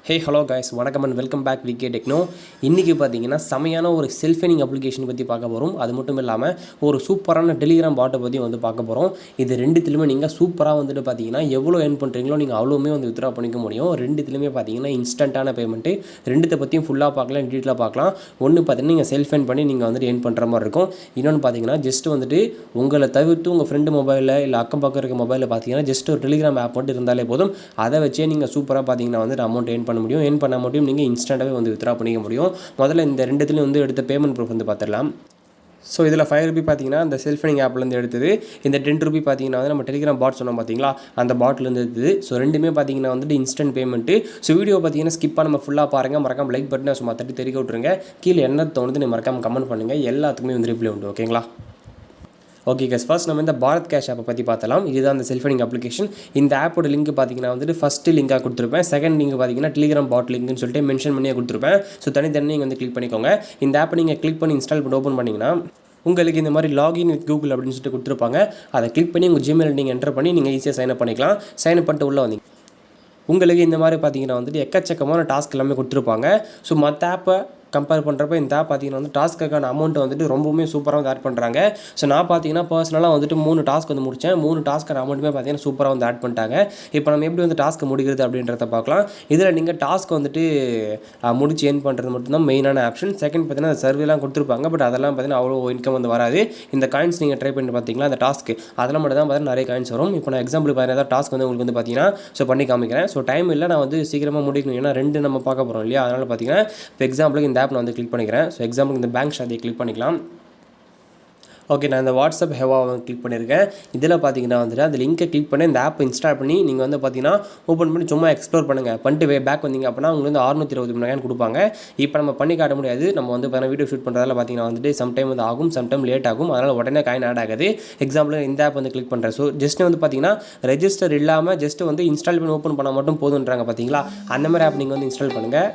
ஹே hello guys, வணக்கம் and welcome back VK techno. இன்றைக்கி பார்த்தீங்கன்னா செமையான ஒரு செல்ஃப் ஏர்னிங் அப்ளிகேஷன் பற்றி பார்க்க போகிறோம். அது மட்டும் இல்லாமல் ஒரு சூப்பரான டெலிகிராம் பாட்டை பற்றி பார்க்க போகிறோம். இது ரெண்டுத்துலையுமே நீங்கள் சூப்பராக பார்த்தீங்கன்னா எவ்வளோ ஏர்ன் பண்ணுறீங்களோ நீங்கள் அவ்வளோவுமே வித்ரா பண்ணிக்க முடியும். ரெண்டுத்துலையுமே பார்த்தீங்கன்னா இன்ஸ்டண்ட்டான பேமெண்ட்டு. ரெண்டுத்தை பற்றியும் ஃபுல்லாக பார்க்கலாம், டீட்டெயிலாக பார்க்கலாம். ஒன்று பார்த்தீங்கன்னா நீங்கள் செல்ஃப் ஏர்ன் பண்ணி நீங்கள் ஏர்ன் பண்ணுற மாதிரி இருக்கும். இன்னொன்று பார்த்தீங்கன்னா ஜஸ்ட் உங்களை தவிர்த்து உங்கள் ஃப்ரெண்டு மொபைலில் இல்லை அக்கம் பக்கம் இருக்க மொபைலில் பார்த்தீங்கன்னா ஜஸ்ட் ஒரு டெலிகிராம் ஆப் மட்டும் இருந்தாலே போதும். அதை வச்சே நீங்கள் சூப்பராக பார்த்தீங்கன்னா அமௌண்ட் ஏர்ன் பண்ண முடியும். ஏர்ன் பண்ண முடியும், நீங்கள் இன்ஸ்டண்ட்டாகவே வித்ரா பண்ணிக்க முடியும். முதல்ல இந்த ரெண்டுத்துலையும் எடுத்த பேமெண்ட் ப்ரூஃப் பார்த்துடலாம். ஸோ இதில் ₹5 பார்த்தீங்கன்னா அந்த செல்ஃப் ஏர்னிங் ஆப்லேருந்து எடுத்தது. இந்த ₹10 பார்த்தீங்கன்னா நம்ம டெலிகிராம் பாட் சொன்னோம் பார்த்தீங்களா, அந்த பாட்லேருந்து எடுத்தது. ஸோ ரெண்டுமே பார்த்தீங்கன்னா இன்ஸ்டன்ட் பேமெண்ட்டு. ஸோ வீடியோ பார்த்தீங்கன்னா ஸ்கிப் பண்ணாமல் ஃபுல்லாக பாருங்கள். மறக்காம லைக் பட்டனை சும்மா தட்டி தெரிவிக்க விட்ருங்க. கீழே என்ன தோணுது நீ மறக்காமல் கமெண்ட் பண்ணுங்கள். எல்லாத்துக்குமே ரிப்ளை உண்டு. ஓகேங்களா? ஓகே கேஸ், ஃபர்ஸ்ட் நம்ம இந்த பாரத் கேஷ் ஆப்பை பற்றி பார்த்தலாம். இதுதான் அந்த செல்ஃப் ஏர்னிங் அப்ளிகேஷன். இந்த ஆப்போட லிங்க் பார்த்தீங்கன்னா ஃபஸ்ட்டு லிங்காக கொடுத்துருப்பேன். செகண்ட் லிங்க் பார்த்தீங்கன்னா டெலிகிராம் பாட் லிங்க்னு சொல்லிட்டு மென்ஷன் பண்ணியே கொடுத்துருப்பேன். ஸோ தனித்தனி நீங்கள் கிளிக் பண்ணிக்கோங்க. இந்த ஆப்பை நீங்கள் கிளிக் பண்ணி இன்ஸ்டால் பண்ணி ஓப்பன் பண்ணிங்கன்னா உங்களுக்கு இந்த மாதிரி லாகின் வித் கூகுள் அப்படின்னு சொல்லிட்டு கொடுத்துருப்பாங்க. அதை கிளிக் பண்ணி உங்கள் ஜிமெயில் நீங்கள் என்டர் பண்ணி நீங்கள் ஈஸியாக சைன் அப் பண்ணிக்கலாம். சைன் அப் பண்ணிட்டு உள்ளே வந்தீங்க உங்களுக்கு இந்த மாதிரி பார்த்தீங்கன்னா எக்கச்சக்கமான டாஸ்க் எல்லாமே கொடுத்துருப்பாங்க. ஸோ மற்ற ஆப்பை கம்பேர் பண்ணுறப்ப இந்த ஆப் பார்த்தீங்கன்னா டாஸ்க்குக்கான அமௌண்ட்டை ரொம்பவுமே சூப்பராக ஆட் பண்ணுறாங்க. ஸோ நான் பார்த்தீங்கன்னா பர்சனலாக 3 டாஸ்க் முடித்தேன். 3 டாஸ்க்கான அமௌண்ட்டுமே பார்த்தீங்கன்னா சூப்பராக ஆட் பண்ணிட்டாங்க. இப்போ நம்ம எப்படி டாஸ்க் முடிக்கிறது அப்படின்றத பார்க்கலாம். இதில் நீங்கள் டாஸ்க் முடிச்சு ஏர்ன் பண்ணுறது மட்டும்தான் மெயினான ஆப்ஷன். செகண்ட் பார்த்தீங்கன்னா சர்வேலாம் கொடுத்துருப்பாங்க. பட் அதெல்லாம் பார்த்தீங்கன்னா அவ்வளோ இன்கம் வராது. இந்த காயின்ஸ் நீங்கள் ட்ரை பண்ணி பார்த்தீங்களா, அந்த டாஸ்க்கு அதெல்லாம் மட்டும் தான் பார்த்தீங்கன்னா நிறைய காயின்ஸ் வரும். இப்போ நான் எக்ஸாம்பிள் பார்த்தீங்கன்னா டாஸ்க் உங்களுக்கு பார்த்தீங்கன்னா ஸோ பண்ணி காமிக்கிறேன். ஸோ டைம் இல்லை, நான் சீக்கிரமாக முடிக்கணும். ஏன்னா 2 நம்ம பார்க்க போகிறோம் இல்லையா, அதனால் பார்த்தீங்கன்னா இப்போ எக்ஸாம்பிளுக்கு இந்த ஆப் நான் கிளிக் பண்ணிக்கிறேன். ஸோ எக்ஸாம்பிள் இந்த பேங்க் ஷாதியை கிளிக் பண்ணிக்கலாம். ஓகே, நான் இந்த வாட்ஸ்அப் ஹெவாவை கிளிக் பண்ணியிருக்கேன். இதில் பார்த்தீங்கன்னா அந்த லிங்கை கிளிக் பண்ணி இந்த ஆப் இன்ஸ்டால் பண்ணி நீங்கள் பார்த்தீங்கன்னா ஓப்பன் பண்ணி சும்மா எக்ஸ்ப்ளோர் பண்ணுங்கள். பண்ணிட்டு பேக் வந்தீங்க அப்படின்னா உங்களுக்கு 620 மணி கொடுப்பாங்க. இப்போ நம்ம பண்ணி காட்ட முடியாது. நம்ம பார்த்தீங்கன்னா வீடியோ ஷூட் பண்ணுறதால பார்த்தீங்கன்னா சம்டைம் ஆகும், சம்டைம் லேட் ஆகும். அதனால் உடனே காயின் ஆட் ஆகாது. எக்ஸாம்பிள் இந்த ஆப் கிளிக் பண்ணுறேன். ஸோ ஜஸ்ட் பார்த்தீங்கன்னா ரெஜிஸ்டர் இல்லாமல் ஜஸ்ட் இன்ஸ்டால் பண்ணி ஓப்பன் பண்ணால் மட்டும் போதுன்றாங்க பார்த்தீங்களா. அந்த மாதிரி ஆப் நீங்கள் இன்ஸ்டால் பண்ணுங்கள்.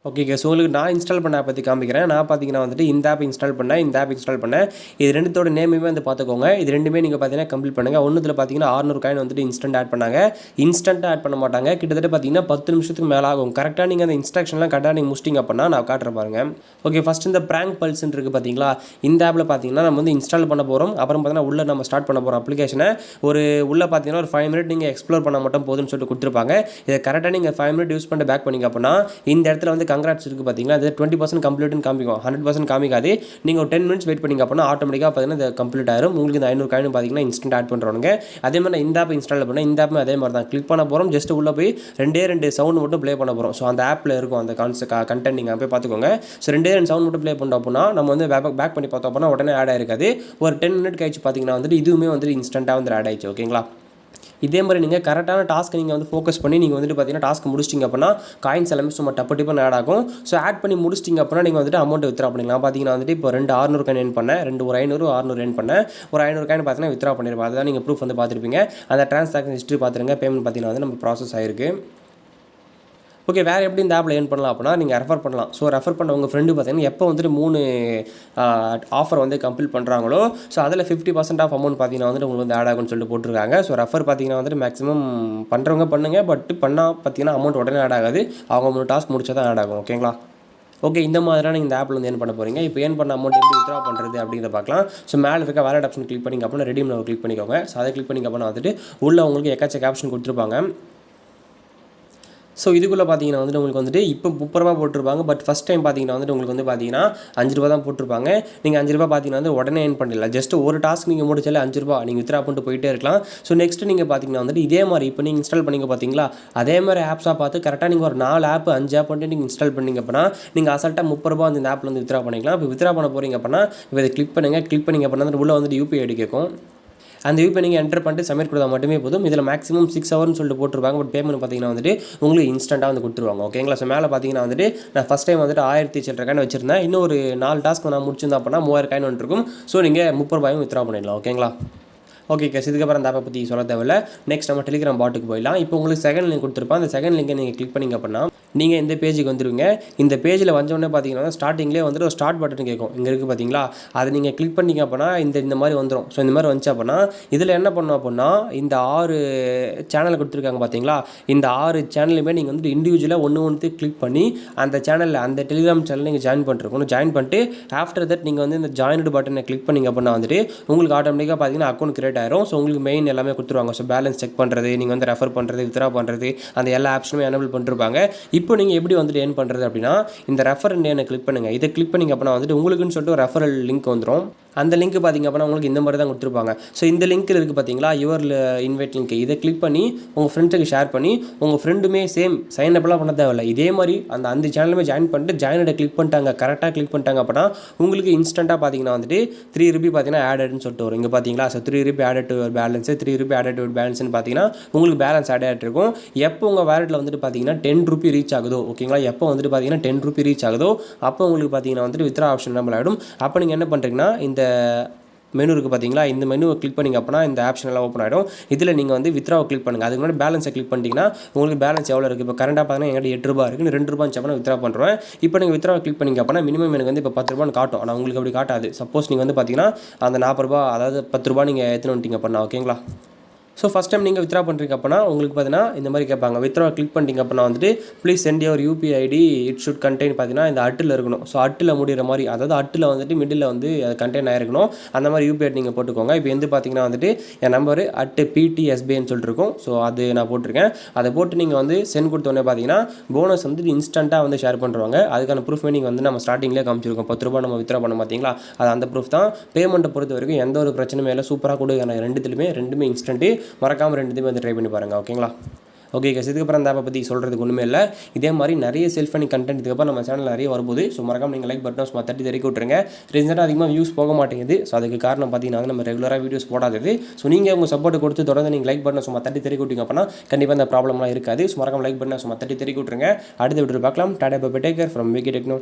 ஓகே ஸோ உங்களுக்கு நான் இன்ஸ்டால் பண்ண ஆப் பற்றி காமிக்கிறேன். நான் பார்த்தீங்கன்னா இந்த ஆப் இன்ஸ்டால் பண்ணேன், இந்த ஆப் இன்ஸ்டால் பண்ணேன். இது ரெண்டுத்தோட நேமுமே பார்த்துக்கோங்க. இது ரெண்டுமே நீங்கள் பார்த்தீங்கன்னா கம்ப்ளீட் பண்ணுங்கள். ஒன்றுத்தில் பார்த்தீங்கன்னா 600 காயின் இன்ஸ்டன்ட் ஆட் பண்ணாங்க. இன்ஸ்டன்ட்டாக ஆட் பண்ண மாட்டாங்க. கிட்டத்தட்ட பார்த்தீங்கன்னா 10 நிமிஷத்துக்கு மேலே ஆகும். கரெக்டாக நீங்கள் அந்த இன்ஸ்ட்ரக்ஷன்லாம் கரெக்டாக நீங்கள் முடிச்சிட்டிங்க அப்படின்னா நான் காட்டுற பாருங்க. ஓகே, ஃபஸ்ட் இந்த ப்ராங்க் பல்ஸ்ன்னு இருக்குது பார்த்தீங்களா, இந்த ஆப்பில் பார்த்தீங்கன்னா நம்ம இன்ஸ்டால் பண்ண போகிறோம். அப்புறம் பார்த்தீங்கன்னா உள்ளே நம்ம ஸ்டார்ட் பண்ண போகிறோம் அப்ளிகேஷனை. உள்ளே பார்த்தீங்கன்னா ஒரு 5 மினிட் நீங்கள் எக்ஸ்ப்ளோர் பண்ண மட்டும் போதுன்னு சொல்லிட்டு கொடுத்துருப்பாங்க. இதை கரெக்டாக நீங்கள் 5 மினிட் யூஸ் பண்ணிட்டு பேக் பண்ணிங்க அப்படின்னா இந்த இடத்துல கங்க்ராட்ஸ் இருக்குது பார்த்தீங்களா, அது 20% கம்ப்ளீட்னு காமிக்கும். 100% காமிக்காது. நீங்கள் ஒரு 10 மினிட்ஸ் வெயிட் பண்ணிங்க அப்படின்னா ஆட்டோமேட்டிக்காக பார்த்தீங்கன்னா இது கம்ப்ளீட் ஆயிரும். உங்களுக்கு இந்த 500 காயின் பார்த்தீங்கன்னா இன்ஸ்டன்ட் ஆட் பண்ணுறவங்க. அதே மாதிரி இந்த ஆப் இன்ஸ்டால் பண்ணால் இந்த ஆப்பும் அதே மாதிரி தான் கிளிக் பண்ண போகிறோம். ஜஸ்ட் உள்ளே போய் 2 சவுண்ட் மட்டும் ப்ளே பண்ண போகிறோம். ஸோ அந்த ஆப்பில் இருக்கும் அந்த கண்டென்ட் நீங்கள் போய் பார்த்துக்கோங்க. ஸோ 2 சவுண்ட் மட்டும் ப்ளே பண்ணோம் அப்படின்னா நம்ம பேக் பண்ணி பார்த்தோம் அப்படின்னா உடனே ஆட் ஆயிருக்காது. ஒரு 10 மினிட் கழிச்சு பார்த்தீங்கன்னா இதுவுமே இன்ஸ்டன்ட்டாக ஆட் ஆயிடுச்சு. ஓகேங்களா? இதே மாதிரி நீங்கள் கரெக்டான டாஸ்க்கு நீங்கள் ஃபோக்கஸ் பண்ணி நீங்கள் பார்த்தீங்கன்னா டாஸ்க் முடிச்சிட்டிங்க அப்படின்னா காயின்ஸ் எல்லாமே சும்மா டப்பு ஆட் ஆகும். ஸோ ஆட் பண்ணி முடிச்சிட்டிங்க அப்படின்னா நீங்கள் அமௌண்ட் வித்ரா பண்ணிக்கலாம். பார்த்தீங்கன்னா இப்போ 2 600 காயின் ஏர்ன் பண்ணேன், 2 ஒரு 500 600 ஏர்ன் பண்ணேன். ஒரு 500 காயின் பார்த்தீங்கன்னா வித்ரா பண்ணிருப்பேன். அதுதான் நீங்கள் ப்ரூஃப் பார்த்துருப்பீங்க. அந்த ட்ரான்சாக்ஷன் ஹிஸ்ட்ரி பார்த்துருங்க. பேமெண்ட் பார்த்தீங்கன்னா நம்ம ப்ராசஸ் ஆயிருக்கு. ஓகே, வேறு எப்படி இந்த ஆப்பில் ஏர்ன் பண்ணலாம் அப்படின்னா நீங்கள் ரெஃபர் பண்ணலாம். ஸோ ரெஃபர் பண்ண உங்கள் ஃப்ரெண்டு பார்த்தீங்கன்னா எப்போ 3 ஆஃபர் கம்ப்ளீட் பண்ணுறாங்களோ ஸோ அதில் 50% ஆஃப் அமௌண்ட் பார்த்தீங்கன்னா உங்களுக்கு ஆட் ஆகும்னு சொல்லிட்டு போட்டிருக்காங்க. ஸோ ரெஃபர் பார்த்தீங்கன்னா மேக்ஸிமம் பண்ணுறவங்க பண்ணுங்கள். பட் பண்ணால் பார்த்தீங்கன்னா அமௌண்ட் உடனே ஆட் ஆகாது. அவங்க 3 டாஸ்க் முடிச்சா தான் ஆட் ஆகும். ஓகேங்களா? ஓகே, இந்த மாதிரியான இந்த ஆப்பில் ஏர்ன் பண்ண போகிறீங்க. இப்போ ஏர்ன் பண்ண அமௌண்ட் எப்படி வித்ரா பண்ணுறது அப்படிங்கிறத பார்க்கலாம். ஸோ மேலே இருக்க வேலட் ஆப்ஷன் கிளிக் பண்ணிங்க அப்படின்னா ரெடீம் கிளிக் பண்ணிக்கோங்க. ஸோ அதை கிளிக் பண்ணிங்க அப்படின்னா உள்ள உங்களுக்கு எக்கச்சக்க ஆப்ஷன் கொடுத்துருப்பாங்க. ஸோ இதுக்குள்ளே பார்த்தீங்கன்னா உங்களுக்கு இப்போ ₹30 போட்டிருப்பாங்க. பட் ஃபஸ்ட் டைம் பார்த்தீங்கன்னா உங்களுக்கு பார்த்தீங்கன்னா ₹5 தான் போட்டிருப்பாங்க. நீங்கள் ₹5 பார்த்தீங்கன்னா உடனே ஏர்ன் பண்ணிடலாம். ஜஸ்ட் ஒரு டாஸ்க் நீங்கள் முடிச்சாலே ₹5 நீங்கள் வித்ரா பண்ணிட்டு போயிட்டே இருக்கலாம். ஸோ நெக்ஸ்ட் நீங்கள் பார்த்தீங்கன்னா இதே மாதிரி இப்போ நீங்கள் இன்ஸ்டால் பண்ணிங்க பார்த்தீங்களா, அதே மாதிரி ஆப்ஸாக பார்த்து கரெக்டாக நீங்கள் ஒரு 4 ஆப் 5 ஆப் நீங்கள் இன்ஸ்டால் பண்ணிங்க அப்படின்னா நீங்கள் அசால்ட்டாக ₹30 இந்த ஆப்பில் வித்ரா பண்ணிக்கலாம். இப்போ வித்ரா பண்ண போகிறீங்க அப்படின்னா இப்போ இதை கிளிக் பண்ணிங்க அப்படின்னா உள்ளே UPI ஐடி கேட்கும். அந்த UPI நீங்கள் என்டர் பண்ணிட்டு சப்மிட் கொடுத்தா மட்டுமே போதும். இதில் மேக்ஸிமம் 6 ஹவர்னு சொல்லிட்டு போட்டிருப்பாங்க. பட் பேமெண்ட் பார்த்தீங்கன்னா உங்களுக்கு இன்ஸ்டன்ட்டாக கொடுத்துருவாங்க. ஓகேங்களா? ஸோ மேலே பார்த்தீங்கன்னா நான் ஃபஸ்ட் டைம் 1000 சில்லற காயின் வச்சிருந்தேன். இன்னும் ஒரு 4 டாஸ்க் நான் முடிச்சிருந்தேன் அப்படின்னா 3000 காயின் வந்துருக்கும். ஸோ நீங்கள் ₹30 வித்ரா பண்ணிடலாம். ஓகேங்களா? ஓகே கேஸ், இதுக்கப்புறம் அந்த ஆப்பை பற்றி சொல்ல தேவையில்ல. நெக்ஸ்ட் நம்ம டெலிகிராம் பாட்டுக்கு போயிடலாம். இப்போ உங்களுக்கு செகண்ட் லிங்க் கொடுத்துருப்பேன். அந்த செகண்ட் லிங்கை நீங்கள் கிளிக் பண்ணிங்க அப்படின்னா நீங்கள் இந்த பேஜுக்கு வந்துடுவீங்க. இந்த பேஜில் வந்தோடனே பார்த்தீங்கன்னா ஸ்டார்டிங்லேயே வந்துட்டு ஒரு ஸ்டார்ட் பட்டன் கேட்கும். இங்கே இருக்குது பார்த்தீங்களா, அதை நீங்கள் கிளிக் பண்ணிங்க அப்படின்னா இந்த மாதிரி வந்துடும். ஸோ இந்த மாதிரி வந்துச்சு அப்படின்னா இதில் என்ன பண்ணணும் அப்படின்னா இந்த 6 சேனலை கொடுத்துருக்காங்க பார்த்தீங்களா, இந்த 6 சேனலுமே நீங்கள் வந்துட்டு இண்டிவிஜுவலாக ஒன்று கிளிக் பண்ணி அந்த சேனலில் அந்த டெலிகிராம் சேனல் நீங்கள் ஜாயின் பண்ணிருக்கணும். ஜாயின் பண்ணிட்டு ஆஃப்டர் தட் நீங்கள் வந்து இந்த ஜாயின்டு பட்டனை கிளிக் பண்ணிங்க அப்படின்னா வந்துட்டு உங்களுக்கு ஆட்டோமேட்டிக்காக பார்த்தீங்கன்னா அக்கௌண்ட் கிரியேட் ஆயிரும். ஸோ உங்களுக்கு மெயின் எல்லாமே கொடுத்துருவாங்க. ஸோ பேலன்ஸ் செக் பண்ணுறது, நீங்கள் வந்து ரெஃபர் பண்ணுறது, வித்ரா பண்ணுறது, அந்த எல்லா ஆப்ஷனுமே எனேபிள் பண்ணிருப்பாங்க. இப்போ நீங்கள் எப்படி வந்துட்டு ஏர்ன் பண்ணுறது அப்படின்னா இந்த ரெஃபர் நேனை கிளிக் பண்ணுங்கள். இதை கிளிக் பண்ணிங்க அப்படின்னா வந்துட்டு உங்களுக்குன்னு சொல்லிட்டு ஒரு ரெஃபரல் லிங்க் வந்துடும். அந்த லிங்க் பார்த்திங்க அப்படின்னா உங்களுக்கு இந்த மாதிரி தான் கொடுத்துருப்பாங்க. ஸோ இந்த லிங்க்கில் இருக்குது பார்த்தீங்களா, யுவர் இன்வைட் லிங்க், இதை கிளிக் பண்ணி உங்கள் ஃப்ரெண்ட்ஸுக்கு ஷேர் பண்ணி உங்கள் ஃப்ரெண்டுமே சேம் சைன் அப்லாம் பண்ண தேவையில்லை. இதே மாதிரி அந்த சேனலுமே ஜாயின் பண்ணிட்டு ஜாயினோட கிளிக் பண்ணிட்டாங்க, கரெக்டாக கிளிக் பண்ணிட்டாங்க அப்படின்னா உங்களுக்கு இன்ஸ்டண்ட்டாக பார்த்தீங்கன்னா வந்துட்டு 3 ரூபி பார்த்தீங்கன்னா ஆடட்னு சொல்லிட்டு வரும். இங்கே பார்த்தீங்களா, so 3 rupee added to balance, 3 rupee added to பேலன்ஸ்னு பார்த்தீங்கன்னா உங்களுக்கு பேலன்ஸ் ஆட் ஆகிட்டு இருக்கும். எப்போ உங்கள் வேலெட்டில் வந்துட்டு பார்த்தீங்கன்னா 10 ரூபி ரீச் ஆகுதோ, ஓகேங்களா, எப்போ வந்துட்டு பார்த்தீங்கன்னா 10 ரூபி ரீச் ஆகுதோ அப்போ உங்களுக்கு பார்த்தீங்கன்னா வந்துட்டு வித்ரா ஆப்ஷன் நம்ம ஆகிடும். அப்போ நீங்கள் என்ன பண்ணுறீங்கன்னா இந்த மெனு இருக்குது பார்த்தீங்களா, இந்த மெனுவை கிளிக் பண்ணிங்க அப்படின்னா இந்த ஆப்ஷன் எல்லாம் ஓப்பன் ஆகிடும். இதில் நீங்கள் வந்து வித்ராவை கிளிக் பண்ணுங்கள். அதுக்கு முன்னாடி பேலன்ஸை கிளிக் பண்ணிட்டீங்கன்னா உங்களுக்கு பேலன்ஸ் எவ்வளோ இருக்குது. இப்போ கரண்டாக பார்த்தீங்கன்னா எங்கிட்ட 8 ரூபா இருக்குது, 2 ரூபாய் அப்படின்னா வித்ரா பண்ணுறேன். இப்போ நீங்கள் வித்ராவை கிளிக் பண்ணிங்க அப்படின்னா மினிமம் எனக்கு வந்து இப்போ 10 ரூபான்னு காட்டும். ஆனால் உங்களுக்கு அப்படி காட்டாது. சப்போஸ் நீங்கள் வந்து பார்த்தீங்கன்னா அந்த 40 ரூபா, அதாவது 10 ரூபா நீங்கள் எடுத்துன்னு வந்துட்டீங்க அப்படின்னா, ஓகேங்களா. ஸோ ஃபஸ்ட் டைம் நீங்கள் வித்ரா பண்ணுறீங்க அப்படின்னா உங்களுக்கு பார்த்தீங்கன்னா இந்த மாதிரி கேட்பாங்க. வித்ரா கிளிக் பண்ணிட்டீங்க அப்படின்னா வந்துட்டு please send your UPI ID, it should contain பார்த்தீங்கன்னா இந்த அட்டில் இருக்கணும். ஸோ அட்டில் முடிகிற மாதிரி, அதாவது அட்டில் வந்துட்டு மிடில் வந்து கண்டெயின் ஆகிருக்கணும். அந்த மாதிரி யூபிஐ நீங்கள் போட்டுக்கோங்க. இப்போ வந்து பார்த்தீங்கன்னா வந்துட்டு என் நம்பரு @PTSBன்னு சொல்லிட்டு இருக்கும். ஸோ அது நான் போட்டிருக்கேன். அதை போட்டு நீங்கள் வந்து சென்ட் கொடுத்தோடனே பார்த்தீங்கன்னா போனஸ் வந்துட்டு இன்ஸ்டண்ட்டாக வந்து ஷேர் பண்ணுறாங்க. அதுக்கான ப்ரூஃப்மே நீங்கள் வந்து நம்ம ஸ்டார்டிங்லேயே காமிச்சிருக்கோம். 10 ரூபா நம்ம வித்ரா பண்ண பார்த்தீங்களா, அது அந்த ப்ரூஃப் தான். பேமெண்ட்டை பொறுத்த வரைக்கும் எந்த ஒரு பிரச்சனையும் இல்லை, சூப்பராக கொடுங்க. ரெண்டுமே இன்ஸ்டன்ட்டு. மறக்காமல் ரெண்டுத்தையுமே வந்து ட்ரை பண்ணி பாருங்கள், ஓகேங்களா. ஓகே கைஸ், இதுக்கப்புறம் அந்த ஆப்பை பற்றி சொல்கிறதுக்கு ஒன்றுமே இல்லை. இதே மாதிரி நிறைய செல்ஃப் பண்ணி கண்டென்ட் இதுக்கப்புறம் நம்ம சேனல் நிறைய வரும்போது, ஸோ மறக்காம நீங்கள் லைக் பட்டன் சும்மா தட்டி தெறிக்க விட்டுருங்க. ரீசெண்டாக அதிகமாக வியூஸ் போக மாட்டேங்குது. ஸோ அதுக்கு காரணம் பார்த்தீங்கன்னா நம்ம ரெகுலராக வீடியோஸ் போடாதது. ஸோ நீங்கள் உங்கள் சப்போர்ட் கொடுத்து தொடர்ந்து நீங்கள் லைக் பட்டன் சும்மா தட்டி தெறிக்க விட்டீங்க அப்படின்னா கண்டிப்பாக அந்த ப்ராப்ளம்லாம் இருக்காது. ஸோ மறக்காம லைக் பட்டன் சும்மா தட்டி தெறிக்க விட்டுருங்க. அடுத்த வீடியோ பார்க்கலாம். Tata bye bye, take care from VK techno.